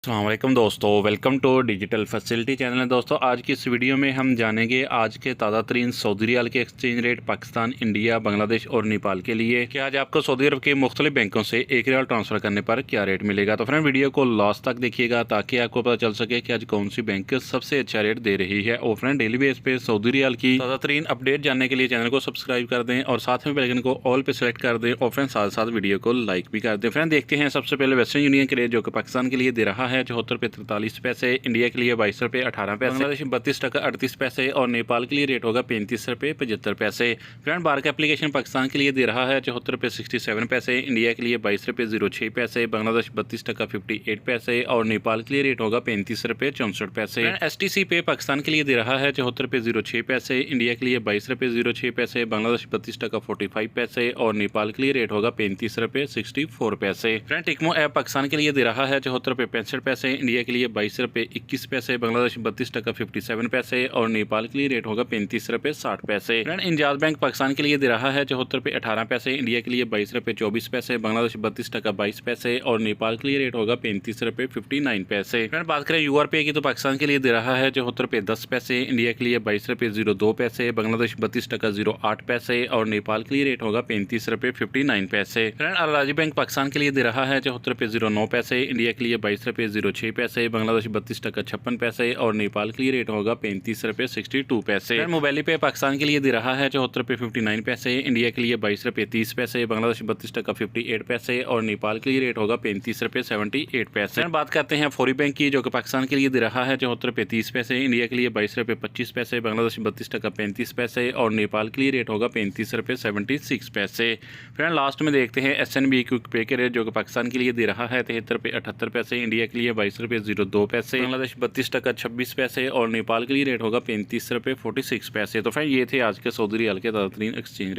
अस्सलाम वालेकुम दोस्तों, welcome to digital facility channel है। दोस्तों आज की इस वीडियो में हम जानेंगे आज के ताज़ा तरीन सऊदी रियाल के exchange rate Pakistan, India, Bangladesh और नेपाल के लिए कि आज आपको सऊदी अरब के मुख्तलिफ बैंकों से एक रियाल ट्रांसफ़र करने पर क्या रेट मिलेगा। तो फ्रेंड वीडियो को लास्ट तक देखिएगा ताकि आपको पता चल सके कि आज कौन सी बैंक सबसे अच्छा रेट दे रही है। और फ्रेंड डेली बेस पे सऊदी रियाल की ताज़ा तरीन अपडेट जानने के लिए चैनल को सब्सक्राइब कर दें और साथ में बेल आइकन को ऑल पे सेलेक्ट कर दें और फ्रेंड साथ साथ वीडियो को लाइक भी कर दें। फ्रेंड देखते हैं सबसे पहले वेस्टर्न यूनियन के रेट जो कि पाकिस्तान के लिए दे रहा है 74 रुपये 43 पैसे, इंडिया के लिए 22 रुपये 18 पैसे, बांग्लादेश 32 टका 38 पैसे और नेपाल के लिए रेट होगा 35 रुपये 75 पैसे। फ्रेंड बार का एप्लीकेशन पाकिस्तान के लिए दे रहा है 74 रुपये 67 पैसे, इंडिया के लिए 22 रुपये 06 पैसे, बांग्लादेश 32 टका 58 पैसे और नेपाल के लिए रेट होगा 35 रुपये 64 पैसे। STC पे पाकिस्तान के लिए दे रहा है 74 रुपये 06 पैसे, इंडिया के लिए 22 रुपये 06 पैसे, बांग्लादेश 32 टका 45 पैसे और नेपाल के लिए रेट होगा 35 रुपये 64 पैसे। फ्रेंड टिकमो ऐप पाकिस्तान के लिए दे रहा है 74 रुपये 65 पैसे, इंडिया के लिए 22 रुपये 21 पैसे, बांग्लादेश 32 टका 57 पैसे और नेपाल के लिए रेट होगा 35 रुपये 60 पैसे। फ्रेंड इंजाज बैंक पाकिस्तान के लिए दे रहा है 74 रुपये 18 पैसे, इंडिया के लिए 22 रुपये 24 पैसे, बांग्लादेश 32 टका 22 पैसे और नेपाल के लिए रेट होगा 35 रुपये 59 पैसे। फ्रेंड बात करें URP की तो पाकिस्तान के लिए दे रहा है 74 रुपये 10 पैसे, इंडिया के लिए 22 रुपये 02 पैसे, बांग्लादेश 32 टका 08 पैसे और नेपाल के लिए रेट होगा 35 रुपये 59 पैसे। फ्रेंड अल-राजी बैंक पाकिस्तान के लिए दे रहा है 74 रुपये 09 पैसे, इंडिया के लिए 22 रुपये 06 पैसे, बांग्लादेश 32 टका 56 पैसे और नेपाल के लिए रेट होगा 35 रुपये 62 पैसे। मोबाइल पे पाकिस्तान के लिए दे रहा है 74 रुपये 59 पैसे, इंडिया के लिए 22 रुपये 30 पैसे, बांग्लादेश 32 टका 58 पैसे और नेपाल के लिए रेट होगा 35 रुपये 78 पैसे। बात करते हैं फौरी बैंक की जो कि पाकिस्तान के लिए दे रहा है 74 रुपये 30 पैसे, इंडिया के लिए 22 रुपये 25 पैसे, बांग्लादेश 32 टका 35 पैसे और नेपाल के लिए रेट होगा 35 रुपये 76 पैसे। फ्रेंड लास्ट में देखते हैं SNB क्विक पे के रेट जो कि पाकिस्तान के लिए दे रहा है 73 रुपये 78 पैसे, इंडिया के लिए 22 रुपये 02 पैसे, बांग्लादेश 32 टका 26 पैसे और नेपाल के लिए रेट होगा 35 रुपये 46 पैसे। तो फ्रेंड ये थे आज के सऊदी रियाल के ताज़ा तरीन एक्सचेंज रेट।